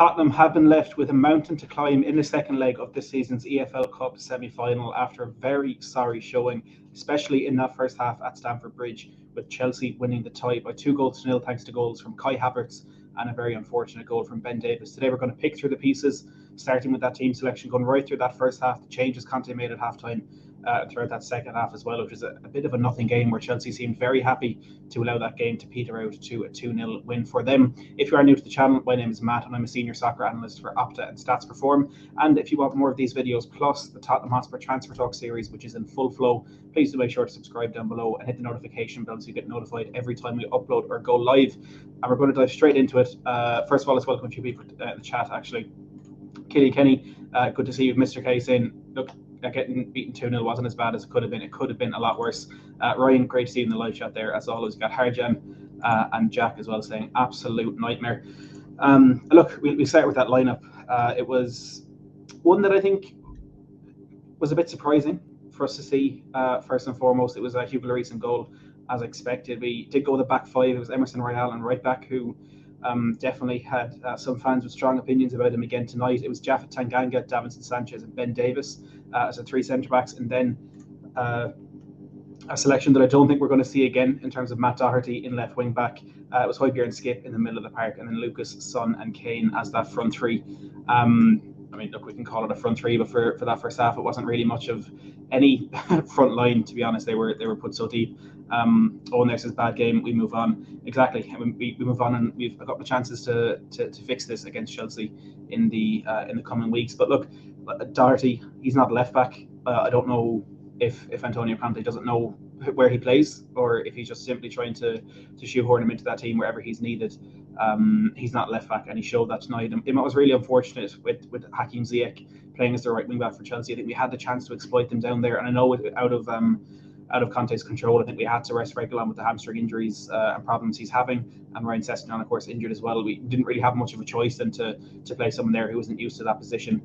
Tottenham have been left with a mountain to climb in the second leg of this season's EFL Cup semi-final after a very sorry showing, especially in that first half at Stamford Bridge, with Chelsea winning the tie by 2-0 thanks to goals from Kai Havertz and a very unfortunate goal from Ben Davies. Today we're going to pick through the pieces, starting with that team selection, going right through that first half, the changes Conte made at halftime, throughout that second half as well, which is a bit of a nothing game where Chelsea seemed very happy to allow that game to peter out to a 2-0 win for them. If you are new to the channel, my name is Matt and I'm a senior soccer analyst for Opta and Stats Perform. And if you want more of these videos, plus the Tottenham Hotspur Transfer Talk series, which is in full flow, please do make sure to subscribe down below and hit the notification bell so you get notified every time we upload or go live. And we're going to dive straight into it. First of all, let's welcome a few people in the chat, actually. Kitty Kenny, good to see you. Mr. K saying, look, getting beaten 2-0 wasn't as bad as it could have been. It could have been a lot worse. Ryan, great to see you in the live chat there, as always. We've got Harjan and Jack as well saying, absolute nightmare. Look, we start with that lineup. It was one that I think was a bit surprising for us to see. First and foremost, it was Hugo Lloris in goal, as expected. We did go the back five. It was Emerson Royal and right back, who definitely had some fans with strong opinions about him again tonight. It was Jaffa Tanganga, Davinson Sanchez and Ben Davies as the three centre-backs, and then a selection that I don't think we're going to see again in terms of Matt Doherty in left wing back. It was Højbjerg and Skip in the middle of the park, and then Lucas, Son and Kane as that front three. I mean, look, we can call it a front three, but for that first half, it wasn't really much of any front line, to be honest. They were put so deep. Owen there says bad game, we move on. Exactly. I mean, we move on, and we've got the chances to fix this against Chelsea in the coming weeks. But look, Doherty, he's not a left back. I don't know if Antonio Conte doesn't know where he plays, or if he's just simply trying to shoehorn him into that team wherever he's needed. He's not left back, and he showed that tonight. And it was really unfortunate with Hakim Ziyech playing as the right wing back for Chelsea. I think we had the chance to exploit them down there, and I know out of Conte's control. I think we had to rest Reguilon with the hamstring injuries and problems he's having, and Ryan Sessegnon, of course, injured as well. We didn't really have much of a choice than to play someone there who wasn't used to that position.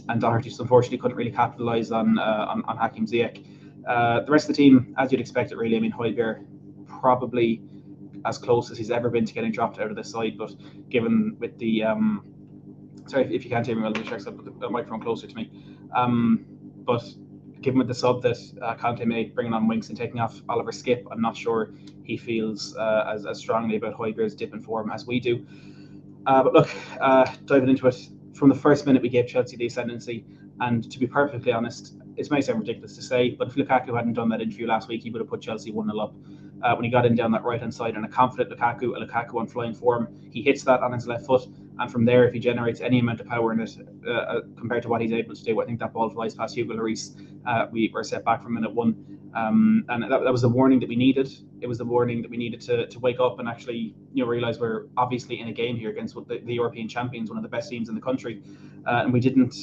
And Doherty just unfortunately couldn't really capitalise on Hakim Ziyech. The rest of the team, as you'd expect it, really. I mean, Højbjerg probably as close as he's ever been to getting dropped out of the side, but given with the sorry if you can't hear me well, let me check the microphone closer to me. But given with the sub that Conte made, bringing on Winks and taking off Oliver Skip, I'm not sure he feels as strongly about Højbjerg's dip in form as we do. But look, diving into it, from the first minute we gave Chelsea the ascendancy, and to be perfectly honest, it may sound ridiculous to say, but if Lukaku hadn't done that interview last week, he would have put Chelsea 1-0 up. When he got in down that right-hand side, and a confident Lukaku on flying form, he hits that on his left foot, and from there, if he generates any amount of power in it compared to what he's able to do, I think that ball flies past Hugo Lloris. We were set back from minute one, and that was the warning that we needed. It was the warning that we needed to wake up and actually realise we're obviously in a game here against the European champions, one of the best teams in the country, and we didn't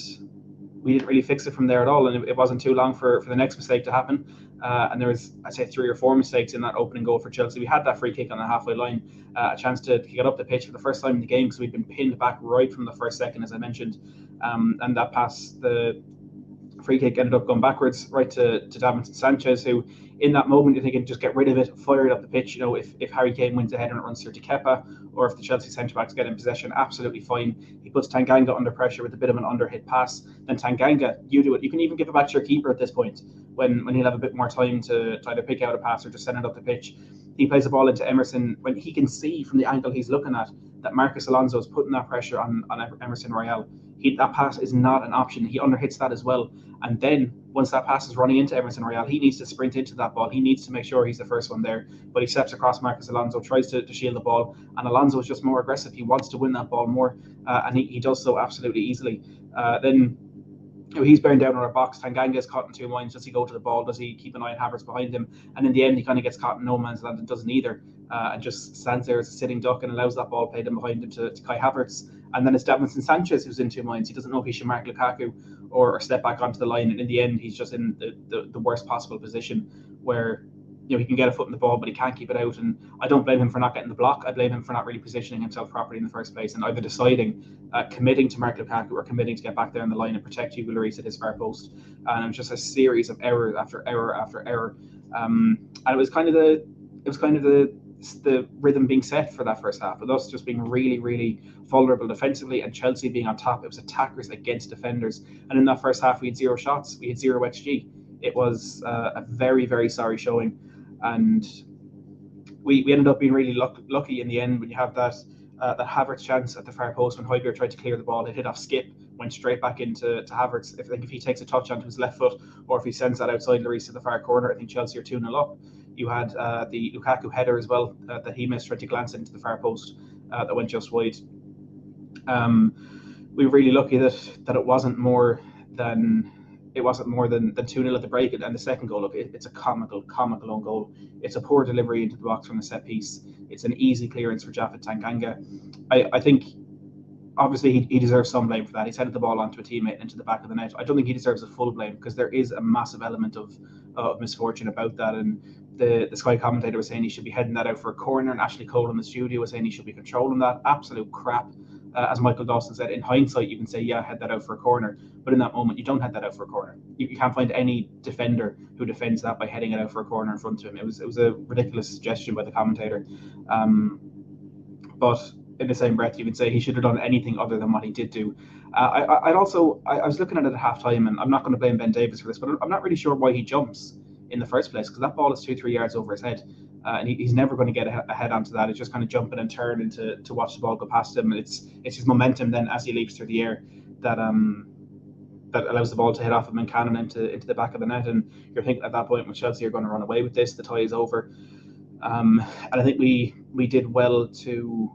really fix it from there at all. And it wasn't too long for the next mistake to happen. And there was, I'd say, 3 or 4 mistakes in that opening goal for Chelsea. We had that free kick on the halfway line, a chance to get up the pitch for the first time in the game, because we'd been pinned back right from the first second, as I mentioned. And that pass, the free kick, ended up going backwards right to Davinson Sanchez, who in that moment you're thinking, just get rid of it, fire it up the pitch. If Harry Kane wins ahead and it runs through to Kepa, or if the Chelsea centre-backs get in possession, absolutely fine. He puts Tanganga under pressure with a bit of an underhit pass. Then Tanganga, you do it. You can even give it back to your keeper at this point, when he'll have a bit more time to either pick out a pass or just send it up the pitch. He plays the ball into Emerson when he can see from the angle he's looking at that Marcus Alonso is putting that pressure on Emerson Royal. That pass is not an option. He underhits that as well. And then once that pass is running into Emerson Royal, he needs to sprint into that ball. He needs to make sure he's the first one there. But he steps across Marcus Alonso, tries to shield the ball, and Alonso is just more aggressive. He wants to win that ball more, and he does so absolutely easily. Then he's bearing down on our box. Tanganga is caught in 2 minds. Does he go to the ball? Does he keep an eye on Havertz behind him? And in the end, he kind of gets caught in no man's land and doesn't either, and just stands there as a sitting duck and allows that ball played in behind him to Kai Havertz. And then it's Davinson Sanchez who's in 2 minds. He doesn't know if he should mark Lukaku or step back onto the line. And in the end, he's just in the worst possible position where he can get a foot in the ball, but he can't keep it out. And I don't blame him for not getting the block. I blame him for not really positioning himself properly in the first place, and either deciding, committing to mark Lukaku, or committing to get back there in the line and protect Hugo Lloris at his far post. And it was just a series of error after error after error. And it was kind of the the rhythm being set for that first half, with us just being really, really vulnerable defensively and Chelsea being on top. It was attackers against defenders. And in that first half, we had 0 shots, we had 0 XG. It was a very, very sorry showing. And we ended up being really lucky in the end when you have that Havertz chance at the far post when Højbjerg tried to clear the ball. It hit off skip, went straight back into Havertz. If he takes a touch onto his left foot or if he sends that outside Lloris to the far corner, I think Chelsea are 2-0 up. You had the Lukaku header as well that he missed, tried to glance into the far post that went just wide. We were really lucky that it wasn't more than 2-0 at the break. And the second goal, look, it's a comical own goal. It's a poor delivery into the box from a set piece. It's an easy clearance for Japhet Tanganga. I think obviously he deserves some blame for that. He's headed the ball onto a teammate into the back of the net. I don't think he deserves a full blame because there is a massive element of misfortune about that. And the Sky commentator was saying he should be heading that out for a corner, and Ashley Cole in the studio was saying he should be controlling that. Absolute crap. As Michael Dawson said, in hindsight, you can say, yeah, head that out for a corner. But in that moment, you don't head that out for a corner. You can't find any defender who defends that by heading it out for a corner in front of him. It was a ridiculous suggestion by the commentator. But in the same breath, you can say he should have done anything other than what he did do. I was looking at it at halftime, and I'm not going to blame Ben Davies for this, but I'm not really sure why he jumps in the first place, because that ball is 2-3 yards over his head. And he's never going to get a head onto that. It's just kind of jumping and turning to watch the ball go past him. It's his momentum then as he leaps through the air that allows the ball to hit off him and cannon into the back of the net. And you're thinking at that point, when Chelsea are going to run away with this, the tie is over. And I think we did well to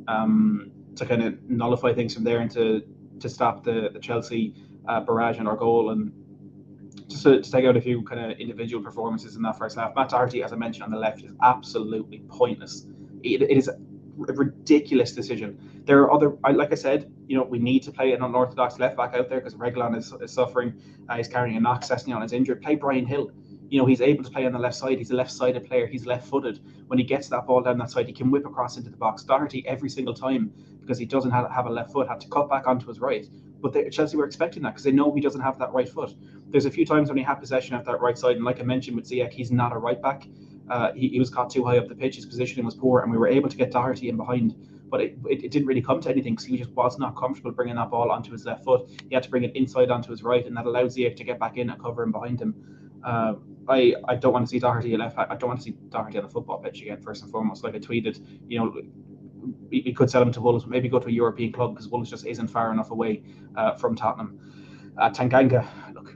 kind of nullify things from there and to stop the Chelsea barrage on our goal. And just to take out a few kind of individual performances in that first half, Matt Doherty, as I mentioned on the left, is absolutely pointless. It is a ridiculous decision. There are other, like I said, we need to play an unorthodox left back out there because Reguilon is suffering. He's carrying a knock. Sessegnon is injured. Play Brian Hill. He's able to play on the left side. He's a left-sided player. He's left-footed. When he gets that ball down that side, he can whip across into the box. Doherty, every single time, because he doesn't have a left foot, had to cut back onto his right. But Chelsea were expecting that because they know he doesn't have that right foot. There's a few times when he had possession of that right side, and like I mentioned with Ziyech, he's not a right back. He was caught too high up the pitch. His positioning was poor, and we were able to get Doherty in behind. But it didn't really come to anything because he just was not comfortable bringing that ball onto his left foot. He had to bring it inside onto his right, and that allowed Ziyech to get back in and cover him behind him. I don't want to see Doherty left. I don't want to see Doherty on the football pitch again. First and foremost, like I tweeted, we could sell him to Wolves, maybe go to a European club because Wolves just isn't far enough away from Tottenham. Tanganga, look,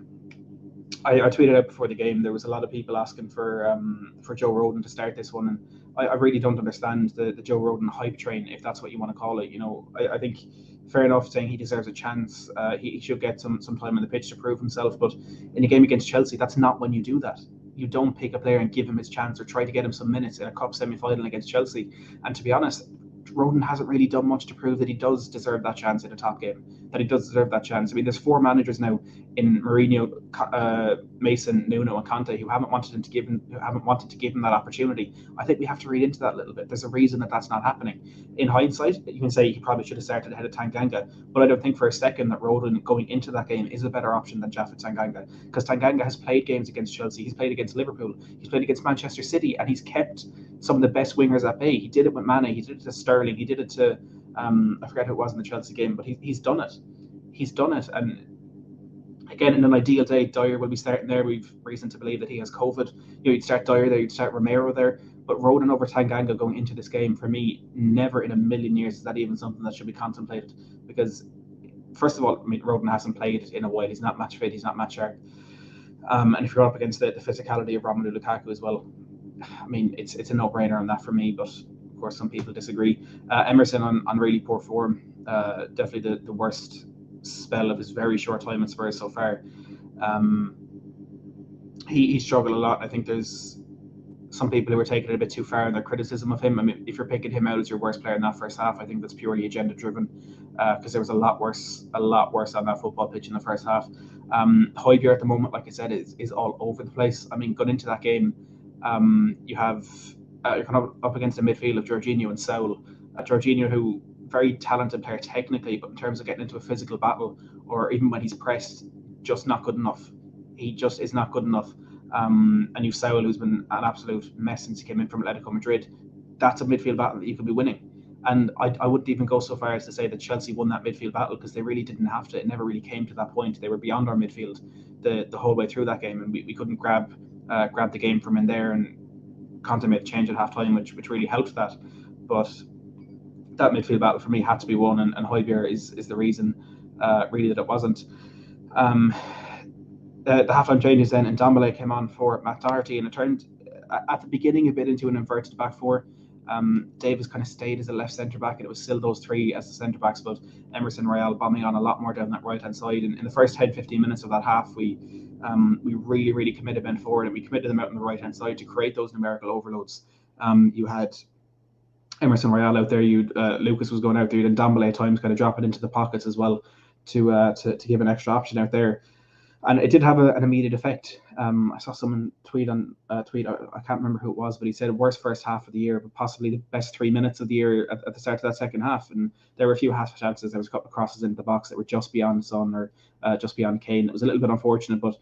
I tweeted out before the game. There was a lot of people asking for Joe Rodon to start this one, and I really don't understand the Joe Rodon hype train, if that's what you want to call it. I think fair enough saying he deserves a chance. He should get some time on the pitch to prove himself. But in a game against Chelsea, that's not when you do that. You don't pick a player and give him his chance or try to get him some minutes in a cup semi-final against Chelsea. And to be honest, Rodon hasn't really done much to prove that he does deserve that chance in a top game, that he does deserve that chance. I mean, there's 4 managers now in Mourinho, Mason, Nuno, and Conte who haven't wanted to give him that opportunity. I think we have to read into that a little bit. There's a reason that that's not happening. In hindsight, you can say he probably should have started ahead of Tanganga, but I don't think for a second that Rodon going into that game is a better option than Japhet Tanganga, because Tanganga has played games against Chelsea, he's played against Liverpool, he's played against Manchester City, and he's kept some of the best wingers at bay. He did it with Mane, he did it to Sterling, he did it to I forget who it was in the Chelsea game, but he's done it. He's done it. And again, in an ideal day, Dyer will be starting there. We've reason to believe that he has COVID. You'd start Dyer there, you'd start Romero there. But Rodon over Tanganga going into this game, for me, never in a million years is that even something that should be contemplated. Because, first of all, I mean, Rodon hasn't played in a while. He's not match fit. He's not match sharp. And if you're up against the physicality of Romelu Lukaku as well, I mean, it's a no-brainer on that for me. But of course, some people disagree. Emerson on really poor form. Definitely the worst spell of his very short time at Spurs so far. He struggled a lot. I think there's some people who are taking it a bit too far in their criticism of him. I mean, if you're picking him out as your worst player in that first half, I think that's purely agenda driven, because there was a lot worse on that football pitch in the first half. Højbjerg at the moment, like I said, is all over the place. I mean, going into that game, you have you're kind of up against a midfield of Jorginho and Saul. Jorginho, who very talented player technically, but in terms of getting into a physical battle, or even when he's pressed, just not good enough. He just is not good enough. And you've Saul, who's been an absolute mess since he came in from Atletico Madrid. that's a midfield battle that you could be winning. And I wouldn't even go so far as to say that Chelsea won that midfield battle, because they really didn't have to. It never really came to that point. They were beyond our midfield the whole way through that game, and we couldn't grab the game from in there. And Conte made a change at half time, which really helped that. But that midfield battle for me had to be won, and Højbjerg is the reason really that it wasn't. The halftime changes then, and Ndombele came on for Matt Doherty, and it turned at the beginning a bit into an inverted back four. Davis kind of stayed as a left centre back, and it was still those three as the centre backs, but Emerson Royal bombing on a lot more down that right hand side. And in the first 10-15 minutes of that half, we really committed men forward, and we committed them out on the right hand side to create those numerical overloads. You had Emerson Royal out there, Lucas was going out there, and Ndombele at times kind of dropping into the pockets as well to give an extra option out there. And it did have an immediate effect. I saw someone tweet. I can't remember who it was, but he said worst first half of the year, but possibly the best 3 minutes of the year at the start of that second half. And there were a few half chances. There was a couple of crosses into the box that were just beyond Son or just beyond Kane. It was a little bit unfortunate, but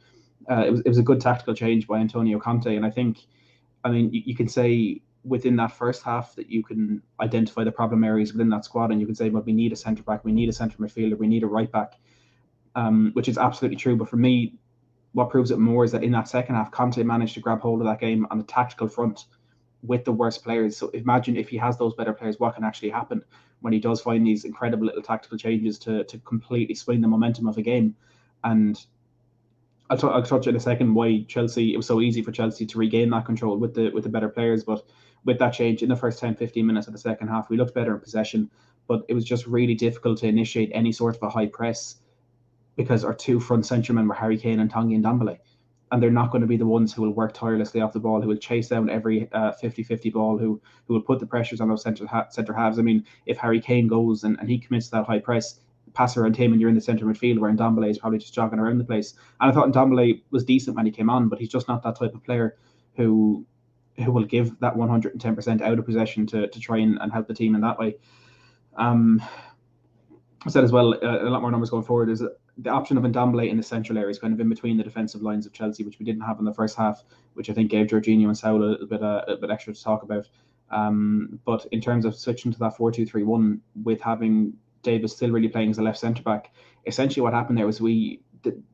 it was a good tactical change by Antonio Conte. And I think, you can say within that first half that you can identify the problem areas within that squad, and you can say, well, we need a centre back, we need a centre midfielder, we need a right back. Which is absolutely true. But for me, what proves it more is that in that second half, Conte managed to grab hold of that game on the tactical front with the worst players. So imagine if he has those better players, what can actually happen when he does find these incredible little tactical changes to completely swing the momentum of a game. And I'll touch in a second why it was so easy for Chelsea to regain that control with the better players. But with that change in the first 10-15 minutes of the second half, we looked better in possession, but it was just really difficult to initiate any sort of a high press, because our two front centremen were Harry Kane and Tanguy Ndombele, and they're not going to be the ones who will work tirelessly off the ball, who will chase down every 50-50 ball, who will put the pressures on those centre halves. I mean, if Harry Kane goes and he commits that high press, pass around him and you're in the centre midfield, where Ndombele is probably just jogging around the place. And I thought Ndombele was decent when he came on, but he's just not that type of player who will give that 110% out of possession to try and help the team in that way. I said as well, a lot more numbers going forward, is the option of Ndombele in the central areas, kind of in between the defensive lines of Chelsea, which we didn't have in the first half, which I think gave Jorginho and Saul a little bit extra to talk about. But in terms of switching to that 4-2-3-1 with having Davis still really playing as a left centre back, essentially what happened there was the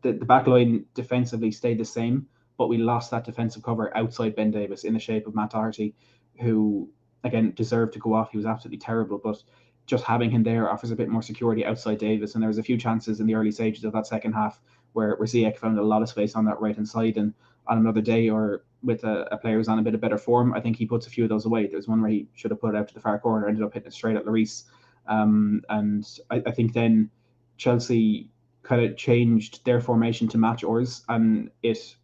back line defensively stayed the same, but we lost that defensive cover outside Ben Davis in the shape of Matt Doherty, who again deserved to go off. He was absolutely terrible, but just having him there offers a bit more security outside Davis. And there was a few chances in the early stages of that second half where Ziyech found a lot of space on that right hand side, and on another day or with a player who's on a bit of better form, I think he puts a few of those away. There was one where he should have put it out to the far corner, ended up hitting it straight at Lloris. And I think then Chelsea kind of changed their formation to match ours, and it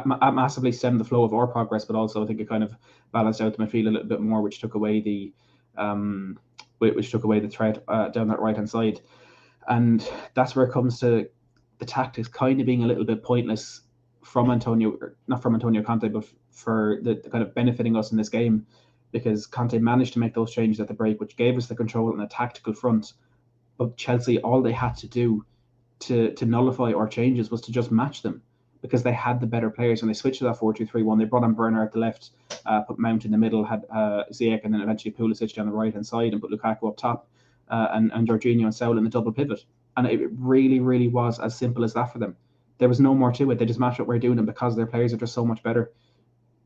massively stemmed the flow of our progress, but also I think it kind of balanced out the midfield a little bit more, which took away the threat down that right hand side. And that's where it comes to the tactics kind of being a little bit pointless not from Antonio Conte, but for the kind of benefiting us in this game, because Conte managed to make those changes at the break, which gave us the control on the tactical front. But Chelsea, all they had to do to nullify our changes was to just match them, because they had the better players. When they switched to that 4-2-3-1, they brought on Werner at the left, put Mount in the middle, had Ziyech, and then eventually Pulisic down the right hand side, and put Lukaku up top, and Jorginho and Saul in the double pivot. And it really was as simple as that for them. There was no more to it. They just matched what we're doing, and because their players are just so much better,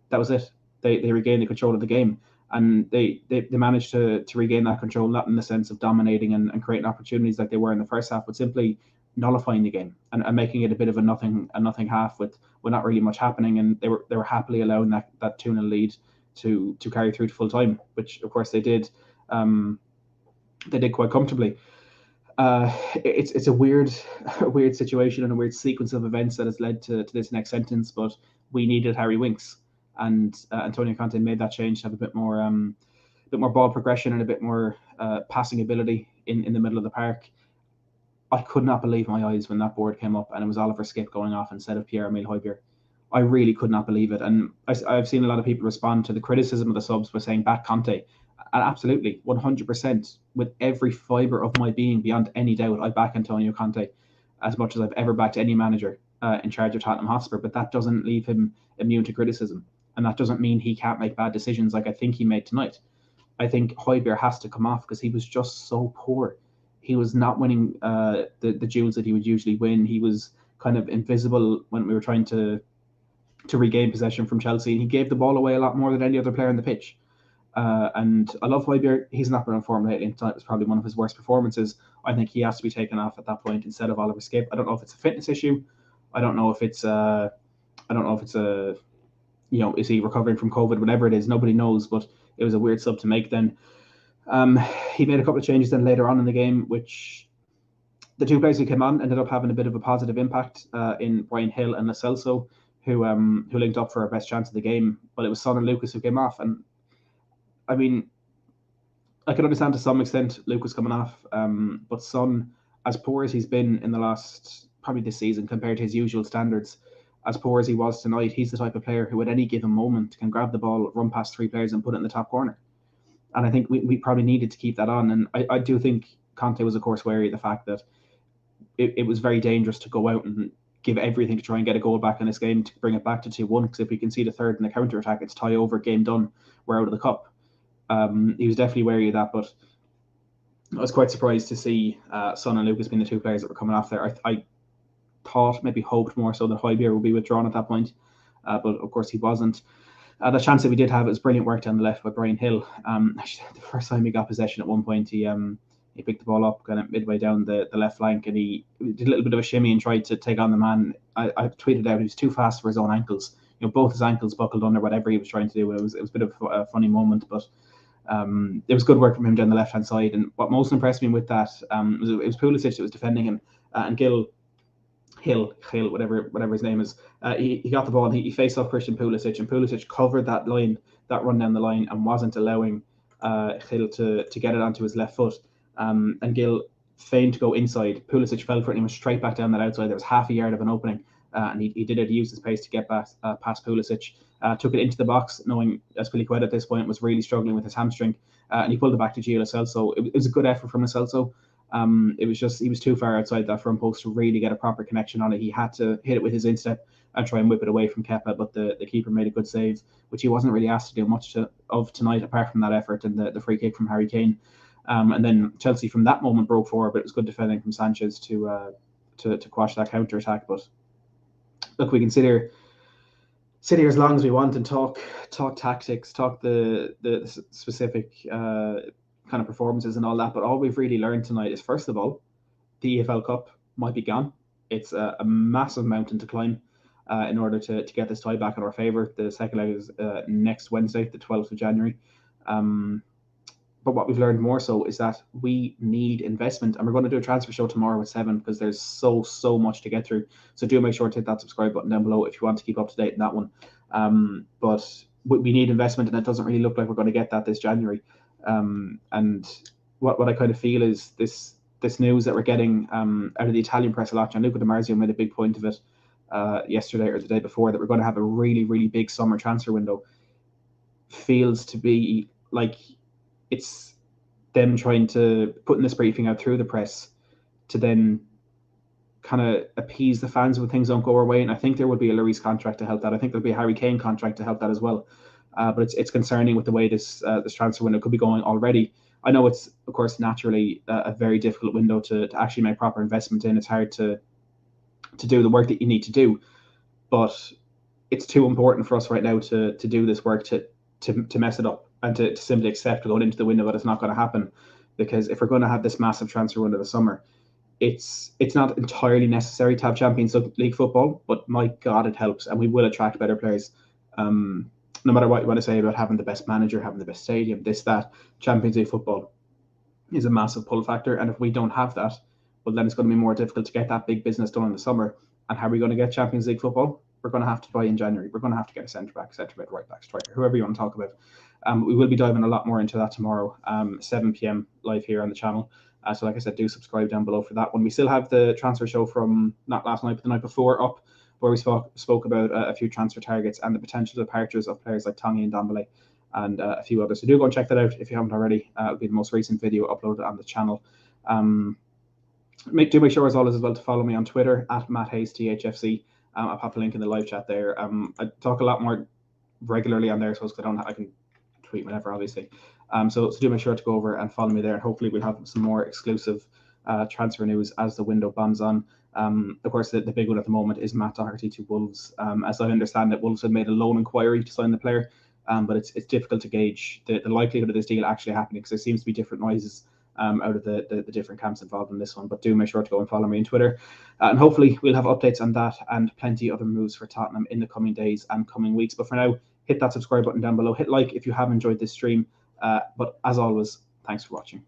that was it. They regained the control of the game, and they managed to regain that control, not in the sense of dominating and creating opportunities like they were in the first half, but simply nullifying the game and making it a bit of a nothing half with not really much happening. And they were happily allowing that 2-0 lead to carry through to full time, which of course they did. They did quite comfortably. It's a weird situation and a weird sequence of events that has led to this next sentence, but we needed Harry Winks, and Antonio Conte made that change to have a bit more ball progression and a bit more passing ability in the middle of the park. I could not believe my eyes when that board came up and it was Oliver Skip going off instead of Pierre-Emile Højbjerg. I really could not believe it. And I've seen a lot of people respond to the criticism of the subs by saying back Conte. And absolutely, 100%, with every fibre of my being, beyond any doubt, I back Antonio Conte as much as I've ever backed any manager in charge of Tottenham Hotspur. But that doesn't leave him immune to criticism. and that doesn't mean he can't make bad decisions like I think he made tonight. I think Højbjerg has to come off because he was just so poor. He was not winning the duels that he would usually win. He was kind of invisible when we were trying to regain possession from Chelsea. He gave the ball away a lot more than any other player on the pitch. And I love Højbjerg. He's not been on form lately. Tonight was probably one of his worst performances. I think he has to be taken off at that point instead of Oliver Skipp. I don't know if it's a fitness issue. I don't know if it's a is he recovering from COVID? Whatever it is, nobody knows. But it was a weird sub to make then. He made a couple of changes then later on in the game, which the two players who came on ended up having a bit of a positive impact in Brian Hill and Lo Celso, who linked up for our best chance of the game. But it was Son and Lucas who came off, and I mean, I can understand to some extent Lucas coming off, but Son, as poor as he's been in the last probably this season compared to his usual standards, as poor as he was tonight, he's the type of player who at any given moment can grab the ball, run past three players and put it in the top corner. And I think we probably needed to keep that on. And I do think Conte was, of course, wary of the fact that it was very dangerous to go out and give everything to try and get a goal back in this game to bring it back to 2-1. Because if we concede a third in the counter-attack, it's tie over, game done, we're out of the cup. He was definitely wary of that, but I was quite surprised to see Son and Lucas being the two players that were coming off there. I thought, maybe hoped more so that Højbjerg would be withdrawn at that point, but of course he wasn't. The chance that we did have, it was brilliant work down the left by Brian Hill. Actually, the first time he got possession at one point, he picked the ball up kind of midway down the left flank, and he did a little bit of a shimmy and tried to take on the man. I tweeted out he was too fast for his own ankles. Both his ankles buckled under whatever he was trying to do. It was a bit of a funny moment, but it was good work from him down the left hand side. And what most impressed me with that it was Pulisic that was defending him, and Hill, whatever his name is, he got the ball and he faced off Christian Pulisic, and Pulisic covered that run down the line, and wasn't allowing Hill to get it onto his left foot. And Gil feigned to go inside. Pulisic fell for it and he went straight back down that outside. There was half a yard of an opening, and he did it. He used his pace to get past Pulisic, took it into the box, knowing Azpilicueta at this point was really struggling with his hamstring, and he pulled it back to Gio Lo Celso. It was a good effort from Lo Celso. It was just he was too far outside that front post to really get a proper connection on it. He had to hit it with his instep and try and whip it away from Kepa, but the keeper made a good save, which he wasn't really asked to do much of tonight, apart from that effort and the free kick from Harry Kane. And then Chelsea from that moment broke forward, but it was good defending from Sanchez to quash that counter attack. But look, we can sit here as long as we want and talk tactics, talk the specific kind of performances and all that. But all we've really learned tonight is, first of all, the EFL Cup might be gone. It's a massive mountain to climb in order to get this tie back in our favour. The second leg is next Wednesday, the 12th of January. But what we've learned more so is that we need investment, and we're going to do a transfer show tomorrow at 7 because there's so much to get through. So do make sure to hit that subscribe button down below if you want to keep up to date in that one. But we need investment, and it doesn't really look like we're going to get that this January. And what I kind of feel is this news that we're getting out of the Italian press a lot. Gianluca Di Marzio made a big point of it yesterday or the day before, that we're going to have a really, really big summer transfer window. Feels to be like it's them trying to put in this briefing out through the press to then kind of appease the fans when things don't go our way. And I think there would be a Lloris contract to help that. I think there'll be a Harry Kane contract to help that as well. But it's concerning with the way this transfer window could be going already. I know it's, of course, naturally a very difficult window to actually make proper investment in. It's hard to do the work that you need to do, but it's too important for us right now to do this work to mess it up and to simply accept going into the window that it's not going to happen. Because if we're going to have this massive transfer window this summer, it's not entirely necessary to have Champions League football, but my God, it helps, and we will attract better players. No matter what you want to say about having the best manager, having the best stadium, that, Champions League football is a massive pull factor. And if we don't have that, well, then it's going to be more difficult to get that big business done in the summer. And how are we going to get Champions League football? We're going to have to buy in January. We're going to have to get a centre back, right back, striker, whoever you want to talk about. We will be diving a lot more into that tomorrow, 7 p.m. live here on the channel. So like I said, do subscribe down below for that one. We still have the transfer show from not last night, but the night before up, where we spoke about a few transfer targets and the potential departures of players like Tanguy and Dembele and a few others. So do go and check that out if you haven't already. It'll be the most recent video uploaded on the channel. Make sure as always as well to follow me on Twitter at MattHayesTHFC. I'll pop a link in the live chat there. I talk a lot more regularly on there, so I can tweet whenever, obviously. So do make sure to go over and follow me there, and hopefully we'll have some more exclusive transfer news as the window bombs on. Of course, the big one at the moment is Matt Doherty to Wolves. As I understand it, Wolves have made a loan inquiry to sign the player, but it's difficult to gauge the likelihood of this deal actually happening, because there seems to be different noises out of the different camps involved in this one. But do make sure to go and follow me on Twitter, and hopefully we'll have updates on that and plenty other moves for Tottenham in the coming days and coming weeks. But for now, hit that subscribe button down below, hit like if you have enjoyed this stream, but as always, thanks for watching.